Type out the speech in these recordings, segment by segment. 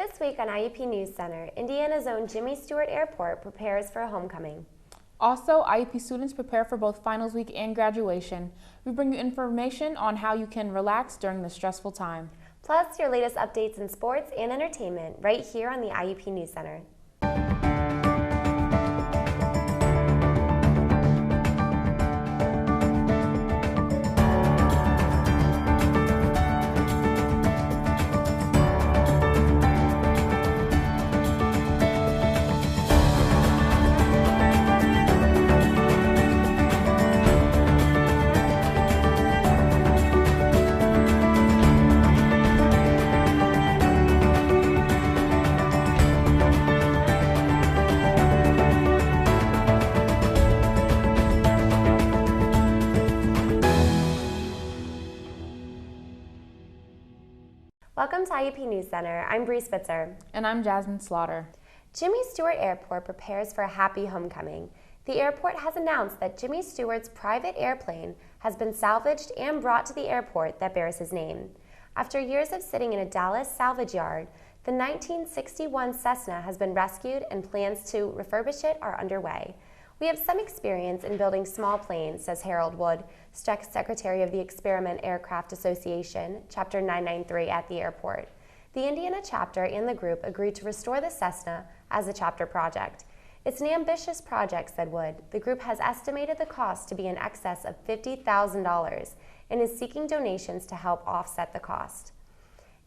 This week on IUP NewsCenter, Indiana's own Jimmy Stewart Airport prepares for a homecoming. Also, IUP students prepare for both finals week and graduation. We bring you information on how you can relax during this stressful time. Plus, your latest updates in sports and entertainment right here on the IUP NewsCenter. Welcome to IUP NewsCenter. I'm Bree Spitzer. And I'm Jasmine Slaughter. Jimmy Stewart Airport prepares for a happy homecoming. The airport has announced that Jimmy Stewart's private airplane has been salvaged and brought to the airport that bears his name. After years of sitting in a Dallas salvage yard, the 1961 Cessna has been rescued and plans to refurbish it are underway. We have some experience in building small planes, says Harold Wood, Secretary of the Experiment Aircraft Association, Chapter 993 at the airport. The Indiana chapter and the group agreed to restore the Cessna as a chapter project. It's an ambitious project, said Wood. The group has estimated the cost to be in excess of $50,000 and is seeking donations to help offset the cost.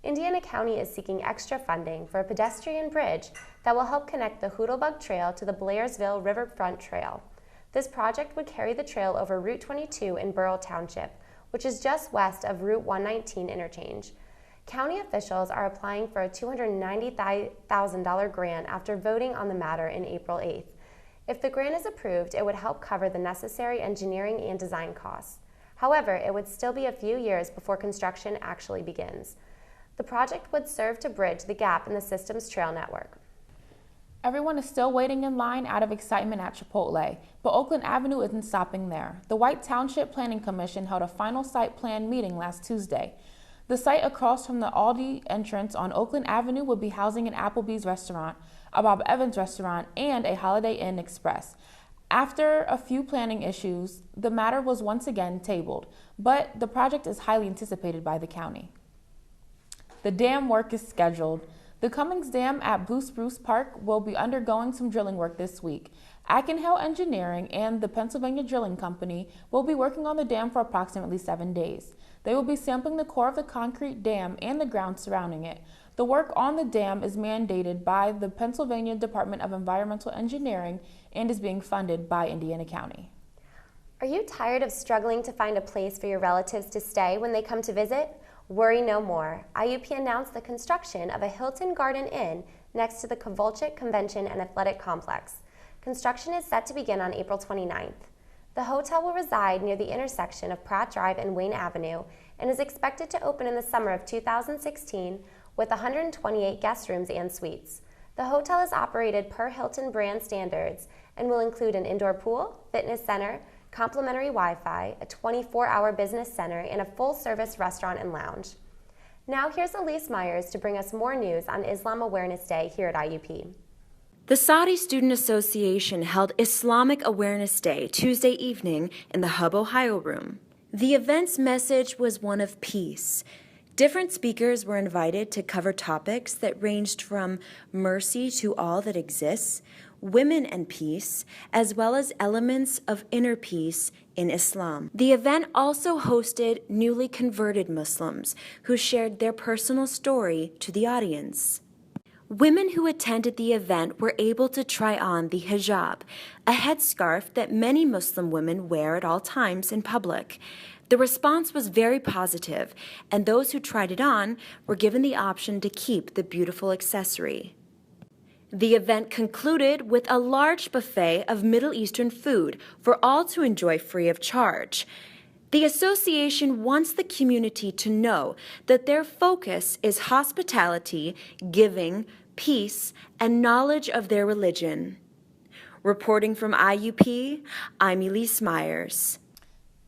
Indiana County is seeking extra funding for a pedestrian bridge that will help connect the Hoodlebug Trail to the Blairsville Riverfront Trail. This project would carry the trail over Route 22 in Burrell Township, which is just west of Route 119 interchange. County officials are applying for a $290,000 grant after voting on the matter in April 8th. If the grant is approved, it would help cover the necessary engineering and design costs. However, it would still be a few years before construction actually begins. The project would serve to bridge the gap in the system's trail network. Everyone is still waiting in line out of excitement at Chipotle, but Oakland Avenue isn't stopping there. The White Township Planning Commission held a final site plan meeting last Tuesday. The site across from the Aldi entrance on Oakland Avenue would be housing an Applebee's restaurant, a Bob Evans restaurant, and a Holiday Inn Express. After a few planning issues, the matter was once again tabled, but the project is highly anticipated by the county. The dam work is scheduled. The Cummings Dam at Blue Spruce Park will be undergoing some drilling work this week. Ackenhill Engineering and the Pennsylvania Drilling Company will be working on the dam for approximately 7 days. They will be sampling the core of the concrete dam and the ground surrounding it. The work on the dam is mandated by the Pennsylvania Department of Environmental Engineering and is being funded by Indiana County. Are you tired of struggling to find a place for your relatives to stay when they come to visit? Worry no more. IUP announced the construction of a Hilton Garden Inn next to the Kovalchik Convention and Athletic Complex. Construction is set to begin on April 29th. The hotel will reside near the intersection of Pratt Drive and Wayne Avenue and is expected to open in the summer of 2016 with 128 guest rooms and suites. The hotel is operated per Hilton brand standards and will include an indoor pool, fitness center, complimentary Wi-Fi, a 24-hour business center, and a full-service restaurant and lounge. Now here's Elise Myers to bring us more news on Islam Awareness Day here at IUP. The Saudi Student Association held Islamic Awareness Day Tuesday evening in the Hub Ohio room. The event's message was one of peace. Different speakers were invited to cover topics that ranged from mercy to all that exists, women and peace, as well as elements of inner peace in Islam. The event also hosted newly converted Muslims who shared their personal story to the audience. Women who attended the event were able to try on the hijab, a headscarf that many Muslim women wear at all times in public. The response was very positive, and those who tried it on were given the option to keep the beautiful accessory. The event concluded with a large buffet of Middle Eastern food for all to enjoy free of charge. The association wants the community to know that their focus is hospitality, giving, peace, and knowledge of their religion. Reporting from IUP, I'm Elise Myers.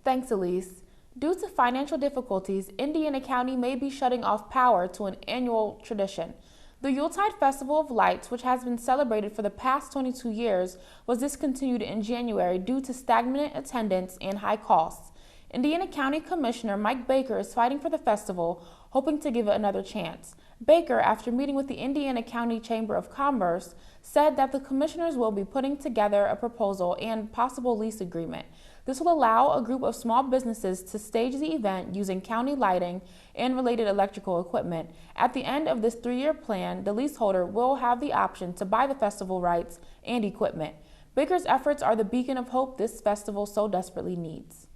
Thanks, Elise. Due to financial difficulties, Indiana County may be shutting off power to an annual tradition. The Yuletide Festival of Lights, which has been celebrated for the past 22 years, was discontinued in January due to stagnant attendance and high costs. Indiana County Commissioner Mike Baker is fighting for the festival, hoping to give it another chance. Baker, after meeting with the Indiana County Chamber of Commerce, said that the commissioners will be putting together a proposal and possible lease agreement. This will allow a group of small businesses to stage the event using county lighting and related electrical equipment. At the end of this 3-year plan, the leaseholder will have the option to buy the festival rights and equipment. Baker's efforts are the beacon of hope this festival so desperately needs.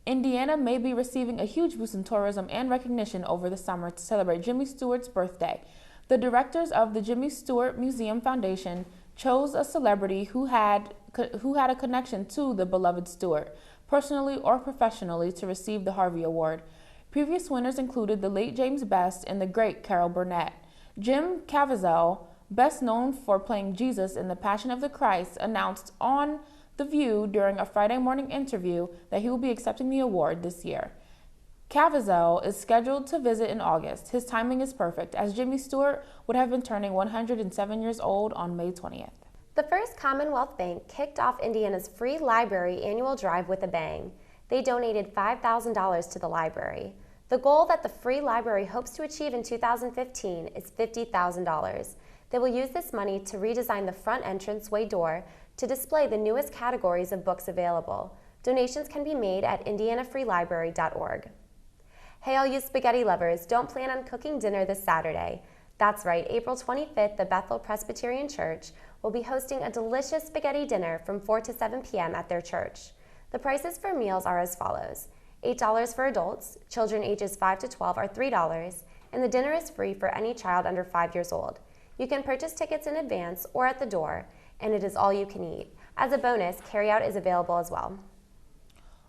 Indiana may be receiving a huge boost in tourism and recognition over the summer to celebrate Jimmy Stewart's birthday. The directors of the Jimmy Stewart Museum Foundation chose a celebrity who had a connection to the beloved Stewart, personally or professionally, to receive the Harvey Award. Previous winners included the late James Best and the great Carol Burnett. Jim Caviezel, best known for playing Jesus in The Passion of the Christ, announced on The View during a Friday morning interview that he will be accepting the award this year. Caviezel is scheduled to visit in August. His timing is perfect, as Jimmy Stewart would have been turning 107 years old on May 20th. The First Commonwealth Bank kicked off Indiana's free library annual drive with a bang. They donated $5,000 to the library. The goal that the free library hopes to achieve in 2015 is $50,000. They will use this money to redesign the front entranceway door to display the newest categories of books available. Donations can be made at indianafreelibrary.org. Hey, all you spaghetti lovers, don't plan on cooking dinner this Saturday. That's right, April 25th, the Bethel Presbyterian Church will be hosting a delicious spaghetti dinner from 4 to 7 p.m. at their church. The prices for meals are as follows: $8 for adults, children ages 5 to 12 are $3, and the dinner is free for any child under 5 years old. You can purchase tickets in advance or at the door, and it is all you can eat. As a bonus, carryout is available as well.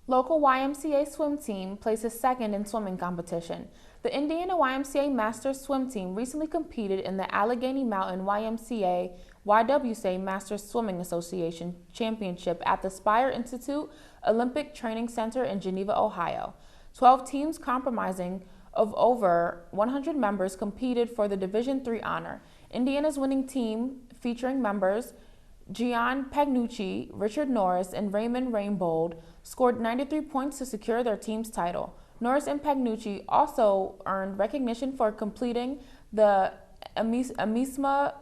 Local YMCA swim team places second in swimming competition. The Indiana YMCA Masters Swim Team recently competed in the Allegheny Mountain YWCA Masters Swimming Association Championship at the Spire Institute Olympic Training Center in Geneva, Ohio. 12 teams comprising of over 100 members competed for the Division III honor. Indiana's winning team, featuring members Gian Pagnucci, Richard Norris, and Raymond Rainbold, scored 93 points to secure their team's title. Norris and Pagnucci also earned recognition for completing the Amisma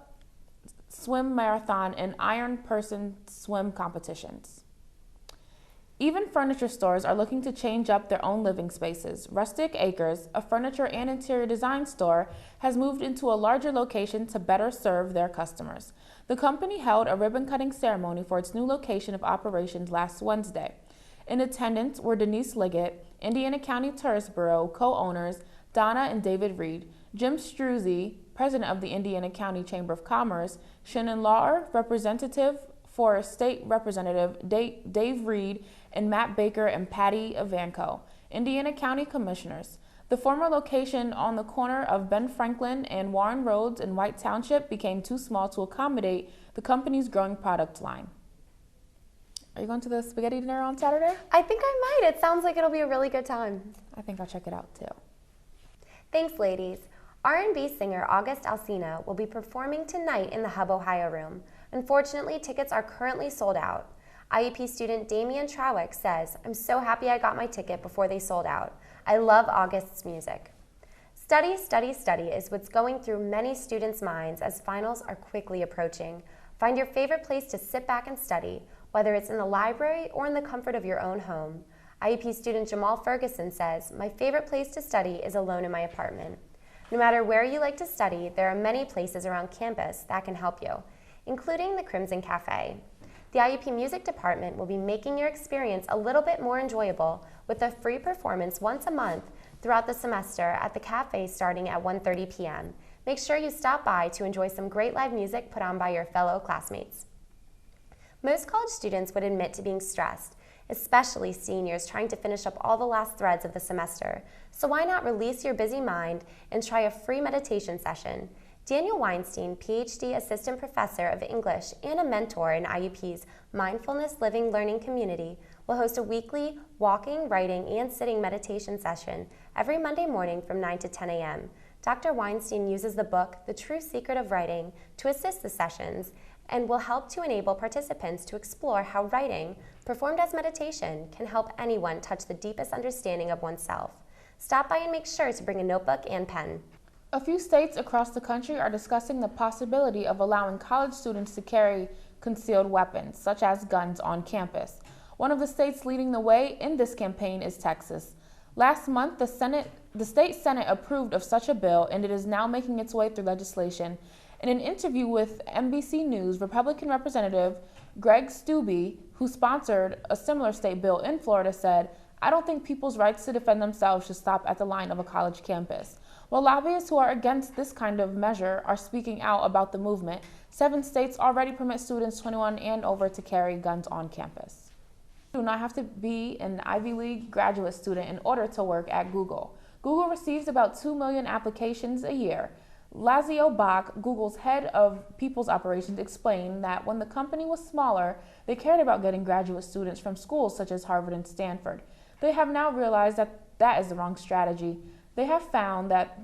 Swim Marathon and Iron Person Swim competitions. Even furniture stores are looking to change up their own living spaces. Rustic Acres, a furniture and interior design store, has moved into a larger location to better serve their customers. The company held a ribbon-cutting ceremony for its new location of operations last Wednesday. In attendance were Denise Liggett, Indiana County Tourist Bureau co-owners Donna and David Reed, Jim Struzzi, president of the Indiana County Chamber of Commerce, Shannon Lauer, representative for State Representative Dave Reed, and Matt Baker and Patty Ivanko, Indiana County Commissioners. The former location on the corner of Ben Franklin and Warren Roads in White Township became too small to accommodate the company's growing product line. Are you going to the spaghetti dinner on Saturday? I think I might. It sounds like it'll be a really good time. I think I'll check it out too. Thanks, ladies. R&B singer August Alsina will be performing tonight in the Hub Ohio Room. Unfortunately, tickets are currently sold out. IUP student Damian Trowick says, "I'm so happy I got my ticket before they sold out. I love August's music." Study, study, study is what's going through many students' minds as finals are quickly approaching. Find your favorite place to sit back and study, whether it's in the library or in the comfort of your own home. IUP student Jamal Ferguson says, "My favorite place to study is alone in my apartment." No matter where you like to study, there are many places around campus that can help you, including the Crimson Cafe. The IUP Music Department will be making your experience a little bit more enjoyable with a free performance once a month throughout the semester at the cafe starting at 1:30 p.m. Make sure you stop by to enjoy some great live music put on by your fellow classmates. Most college students would admit to being stressed, especially seniors trying to finish up all the last threads of the semester. So why not release your busy mind and try a free meditation session? Daniel Weinstein, PhD Assistant Professor of English and a mentor in IUP's Mindfulness Living Learning Community, will host a weekly walking, writing, and sitting meditation session every Monday morning from 9 to 10 a.m. Dr. Weinstein uses the book, The True Secret of Writing, to assist the sessions and will help to enable participants to explore how writing, performed as meditation, can help anyone touch the deepest understanding of oneself. Stop by and make sure to bring a notebook and pen. A few states across the country are discussing the possibility of allowing college students to carry concealed weapons, such as guns, on campus. One of the states leading the way in this campaign is Texas. Last month, the state Senate approved of such a bill, and it is now making its way through legislation. In an interview with NBC News, Republican Representative Greg Steube, who sponsored a similar state bill in Florida, said, "I don't think people's rights to defend themselves should stop at the line of a college campus." While lobbyists who are against this kind of measure are speaking out about the movement, 7 states already permit students 21 and over to carry guns on campus. You do not have to be an Ivy League graduate student in order to work at Google. Google receives about 2 million applications a year. Lazio Bach, Google's head of people's operations, explained that when the company was smaller, they cared about getting graduate students from schools such as Harvard and Stanford. They have now realized that that is the wrong strategy. They have found that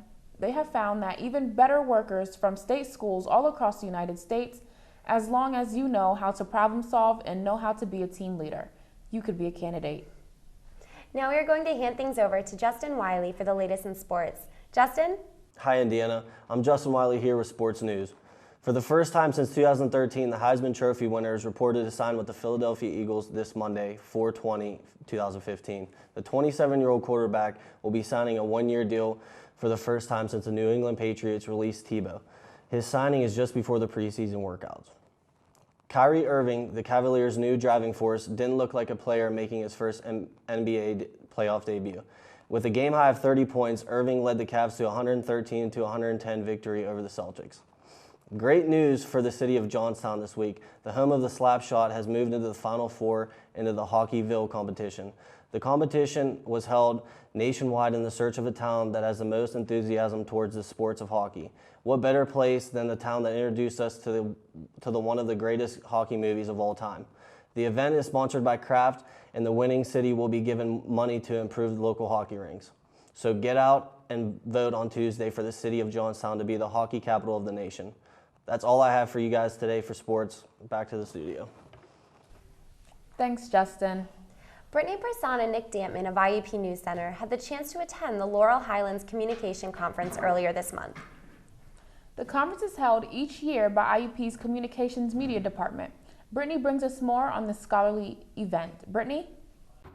even better workers from state schools all across the United States, as long as you know how to problem solve and know how to be a team leader, you could be a candidate. Now we are going to hand things over to Justin Wiley for the latest in sports. Justin? Hi, Indiana. I'm Justin Wiley here with Sports News. For the first time since 2013, the Heisman Trophy winner is reported to sign with the Philadelphia Eagles this Monday, 4/20/2015. The 27-year-old quarterback will be signing a one-year deal for the first time since the New England Patriots released Tebow. His signing is just before the preseason workouts. Kyrie Irving, the Cavaliers' new driving force, didn't look like a player making his first NBA playoff debut. With a game-high of 30 points, Irving led the Cavs to a 113-110 victory over the Celtics. Great news for the city of Johnstown this week. The home of the slap shot has moved into the Final Four into the Hockeyville competition. The competition was held nationwide in the search of a town that has the most enthusiasm towards the sports of hockey. What better place than the town that introduced us to the one of the greatest hockey movies of all time. The event is sponsored by Kraft, and the winning city will be given money to improve the local hockey rinks. So get out and vote on Tuesday for the city of Johnstown to be the hockey capital of the nation. That's all I have for you guys today for sports. Back to the studio. Thanks, Justin. Brittany Person and Nick Dampman of IUP NewsCenter had the chance to attend the Laurel Highlands Communication Conference earlier this month. The conference is held each year by IUP's Communications Media Department. Brittany brings us more on this scholarly event. Brittany?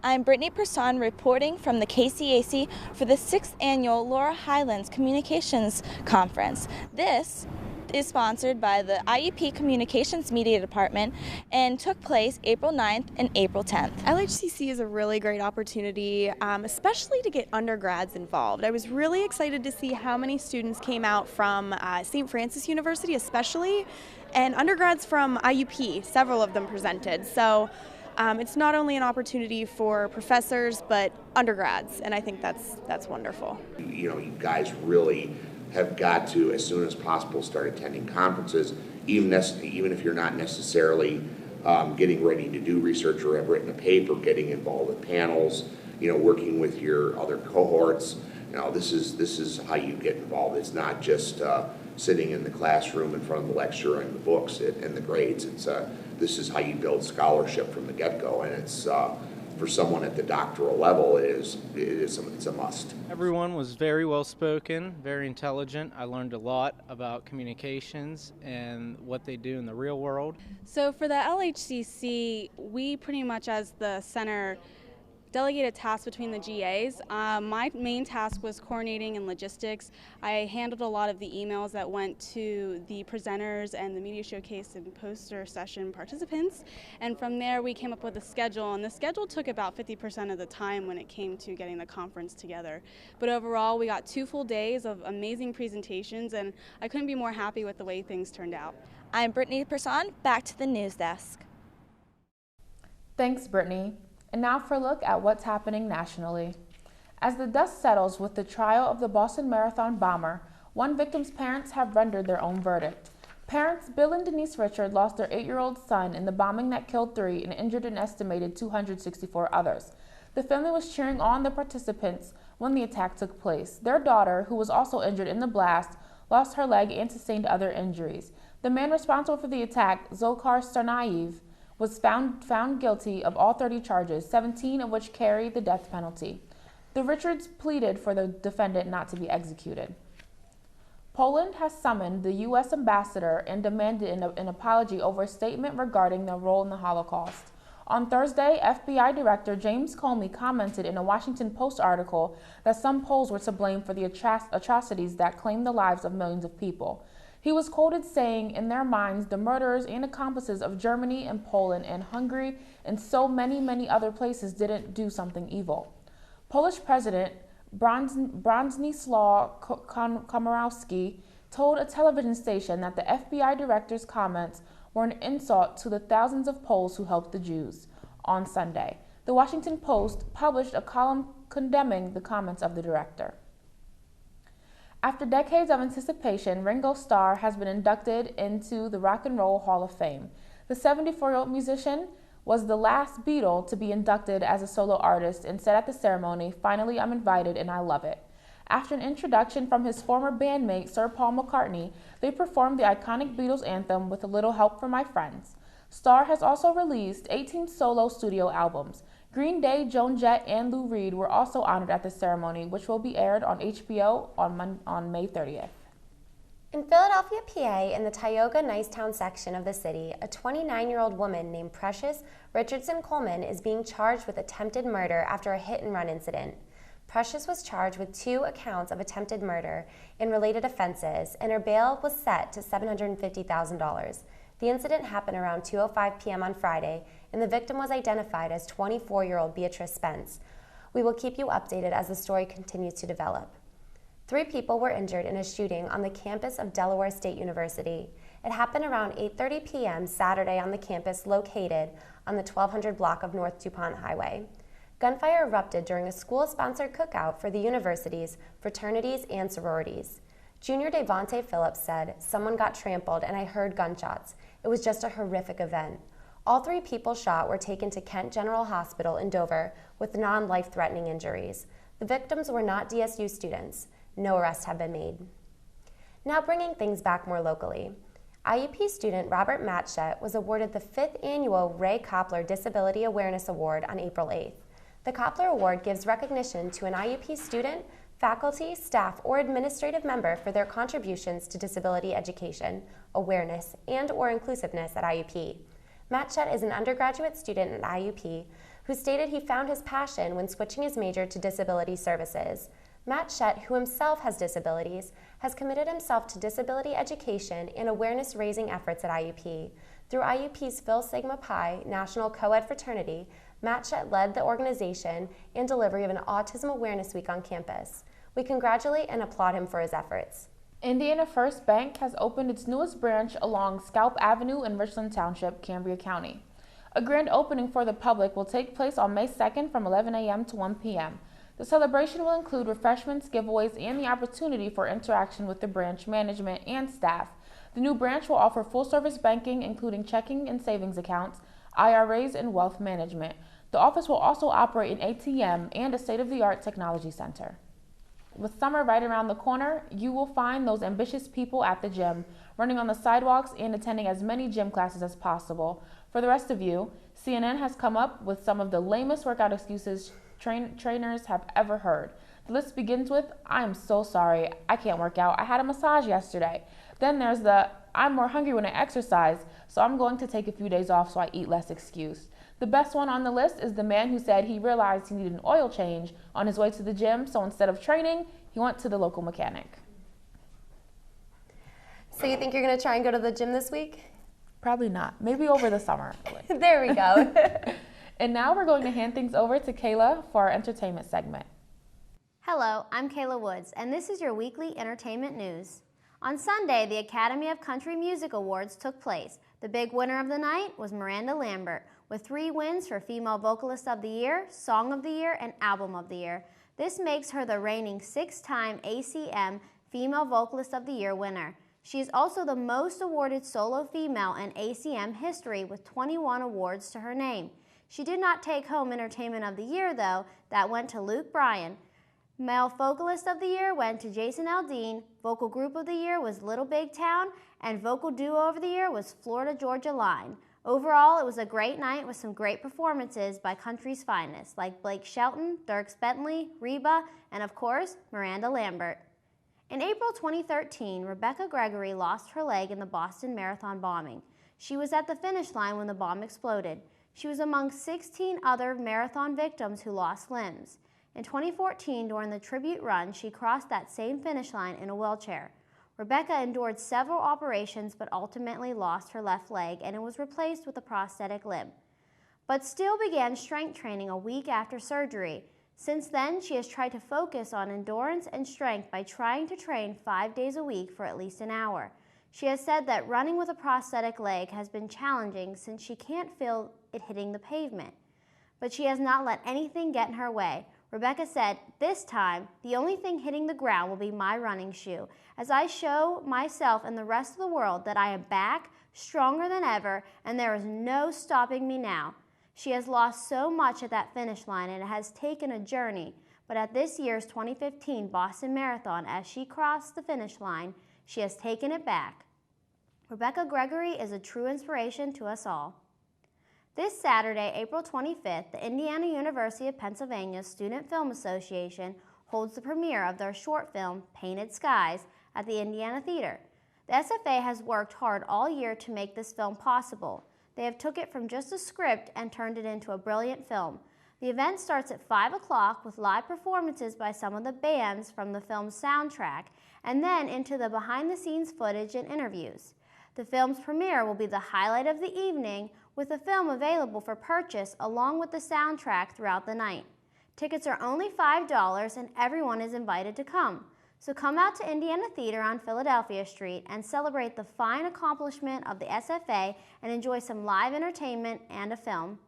I'm Brittany Person reporting from the KCAC for the 6th annual Laurel Highlands Communications Conference. This is sponsored by the IUP Communications Media Department and took place April 9th and April 10th. LHCC is a really great opportunity, especially to get undergrads involved. I was really excited to see how many students came out from St. Francis University especially, and undergrads from IUP, several of them presented. So it's not only an opportunity for professors, but undergrads, and I think that's wonderful. You know, you guys really have got to, as soon as possible, start attending conferences, even if you're not necessarily getting ready to do research or have written a paper, getting involved with panels, you know, working with your other cohorts. You know, this is how you get involved. It's not just sitting in the classroom in front of the lecturer and the books and the grades. This is how you build scholarship from the get-go, and it's for someone at the doctoral level, it's a must. Everyone was very well spoken, very intelligent. I learned a lot about communications and what they do in the real world. So for the LHCC, we pretty much as the center delegated tasks between the GAs. My main task was coordinating and logistics. I handled a lot of the emails that went to the presenters and the media showcase and poster session participants. And from there we came up with a schedule, and the schedule took about 50% of the time when it came to getting the conference together. But overall we got 2 full days of amazing presentations, and I couldn't be more happy with the way things turned out. I'm Brittany Person, back to the news desk. Thanks, Brittany. And now for a look at what's happening nationally. As the dust settles with the trial of the Boston Marathon bomber, one victim's parents have rendered their own verdict. Parents Bill and Denise Richard lost their 8-year-old son in the bombing that killed 3 and injured an estimated 264 others. The family was cheering on the participants when the attack took place. Their daughter, who was also injured in the blast, lost her leg and sustained other injuries. The man responsible for the attack, Zolkar Tsarnaev, was found guilty of all 30 charges, 17 of which carry the death penalty. The Richards pleaded for the defendant not to be executed. Poland has summoned the U.S. ambassador and demanded an apology over a statement regarding their role in the Holocaust. On Thursday, FBI Director James Comey commented in a Washington Post article that some Poles were to blame for the atrocities that claimed the lives of millions of people. He was quoted saying, "In their minds, the murderers and accomplices of Germany and Poland and Hungary and so many other places didn't do something evil." Polish President Bronislaw Komorowski told a television station that the FBI director's comments were an insult to the thousands of Poles who helped the Jews. On Sunday, the Washington Post published a column condemning the comments of the director. After decades of anticipation, Ringo Starr has been inducted into the Rock and Roll Hall of Fame. The 74-year-old musician was the last Beatle to be inducted as a solo artist and said at the ceremony, "Finally, I'm invited and I love it." After an introduction from his former bandmate, Sir Paul McCartney, they performed the iconic Beatles anthem with a little help from my friends. Starr has also released 18 solo studio albums. Green Day, Joan Jett, and Lou Reed were also honored at the ceremony, which will be aired on HBO on May 30th. In Philadelphia, PA, in the Tioga Nicetown section of the city, a 29-year-old woman named Precious Richardson Coleman is being charged with attempted murder after a hit-and-run incident. Precious was charged with 2 accounts of attempted murder and related offenses, and her bail was set to $750,000. The incident happened around 2:05 p.m. on Friday, and the victim was identified as 24-year-old Beatrice Spence. We will keep you updated as the story continues to develop. 3 people were injured in a shooting on the campus of Delaware State University. It happened around 8:30 p.m. Saturday on the campus located on the 1200 block of North DuPont Highway. Gunfire erupted during a school-sponsored cookout for the university's fraternities and sororities. Junior Devontae Phillips said, "Someone got trampled and I heard gunshots. It was just a horrific event." All 3 people shot were taken to Kent General Hospital in Dover with non-life-threatening injuries. The victims were not DSU students. No arrests have been made. Now bringing things back more locally. IUP student Robert Matchett was awarded the 5th annual Ray Koppler Disability Awareness Award on April 8th. The Koppler Award gives recognition to an IUP student, faculty, staff, or administrative member for their contributions to disability education, awareness, and/or inclusiveness at IUP. Matchett is an undergraduate student at IUP who stated he found his passion when switching his major to disability services. Matchett, who himself has disabilities, has committed himself to disability education and awareness-raising efforts at IUP. Through IUP's Phi Sigma Pi National Co-ed Fraternity, Matchett led the organization and delivery of an Autism Awareness Week on campus. We congratulate and applaud him for his efforts. Indiana First Bank has opened its newest branch along Scalp Avenue in Richland Township, Cambria County. A grand opening for the public will take place on May 2nd from 11 a.m. to 1 p.m. The celebration will include refreshments, giveaways, and the opportunity for interaction with the branch management and staff. The new branch will offer full-service banking, including checking and savings accounts, IRAs, and wealth management. The office will also operate an ATM and a state-of-the-art technology center. With summer right around the corner, you will find those ambitious people at the gym, running on the sidewalks and attending as many gym classes as possible. For the rest of you, CNN has come up with some of the lamest workout excuses trainers have ever heard. The list begins with, "I'm so sorry, I can't work out. I had a massage yesterday." Then there's the, "I'm more hungry when I exercise, so I'm going to take a few days off so I eat less" excuse. The best one on the list is the man who said he realized he needed an oil change on his way to the gym, so instead of training, he went to the local mechanic. So you think you're going to try and go to the gym this week? Probably not. Maybe over the summer. There we go. And now we're going to hand things over to Kayla for our entertainment segment. Hello, I'm Kayla Woods, and this is your weekly entertainment news. On Sunday, the Academy of Country Music Awards took place. The big winner of the night was Miranda Lambert, with 3 wins for Female Vocalist of the Year, Song of the Year, and Album of the Year. This makes her the reigning 6-time ACM Female Vocalist of the Year winner. She is also the most awarded solo female in ACM history with 21 awards to her name. She did not take home Entertainment of the Year, though. That went to Luke Bryan. Male Vocalist of the Year went to Jason Aldean, Vocal Group of the Year was Little Big Town, and Vocal Duo of the Year was Florida Georgia Line. Overall, it was a great night with some great performances by country's finest, like Blake Shelton, Dierks Bentley, Reba, and of course, Miranda Lambert. In April 2013, Rebecca Gregory lost her leg in the Boston Marathon bombing. She was at the finish line when the bomb exploded. She was among 16 other marathon victims who lost limbs. In 2014, during the tribute run, she crossed that same finish line in a wheelchair. Rebecca endured several operations but ultimately lost her left leg and it was replaced with a prosthetic limb, but still began strength training a week after surgery. Since then, she has tried to focus on endurance and strength by trying to train 5 days a week for at least an hour. She has said that running with a prosthetic leg has been challenging since she can't feel it hitting the pavement, but she has not let anything get in her way. Rebecca said, "This time, the only thing hitting the ground will be my running shoe, as I show myself and the rest of the world that I am back, stronger than ever, and there is no stopping me now." She has lost so much at that finish line and it has taken a journey, but at this year's 2015 Boston Marathon, as she crossed the finish line, she has taken it back. Rebecca Gregory is a true inspiration to us all. This Saturday, April 25th, the Indiana University of Pennsylvania Student Film Association holds the premiere of their short film, Painted Skies, at the Indiana Theater. The SFA has worked hard all year to make this film possible. They have took it from just a script and turned it into a brilliant film. The event starts at 5 o'clock with live performances by some of the bands from the film's soundtrack, and then into the behind-the-scenes footage and interviews. The film's premiere will be the highlight of the evening, with the film available for purchase along with the soundtrack throughout the night. Tickets are only $5 and everyone is invited to come. So come out to Indiana Theater on Philadelphia Street and celebrate the fine accomplishment of the SFA and enjoy some live entertainment and a film.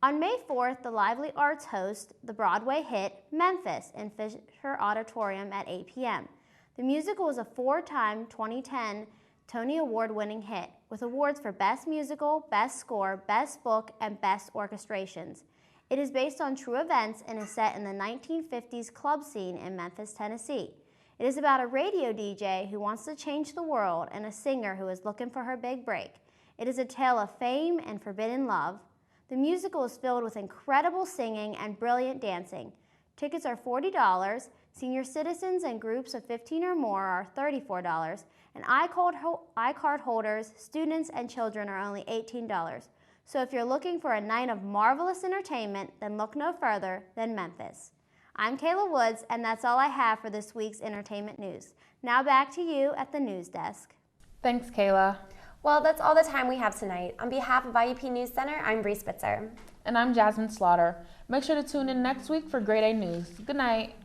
On May 4th, the Lively Arts host the Broadway hit Memphis in Fisher Auditorium at 8 p.m. The musical was a 4-time 2010 Tony Award-winning hit, with awards for Best Musical, Best Score, Best Book, and Best Orchestrations. It is based on true events and is set in the 1950s club scene in Memphis, Tennessee. It is about a radio DJ who wants to change the world and a singer who is looking for her big break. It is a tale of fame and forbidden love. The musical is filled with incredible singing and brilliant dancing. Tickets are $40, senior citizens and groups of 15 or more are $34, and iCard holders, students, and children are only $18. So if you're looking for a night of marvelous entertainment, then look no further than Memphis. I'm Kayla Woods, and that's all I have for this week's entertainment news. Now back to you at the news desk. Thanks, Kayla. Well, that's all the time we have tonight. On behalf of IUP NewsCenter, I'm Bree Spitzer. And I'm Jasmine Slaughter. Make sure to tune in next week for Grade A News. Good night.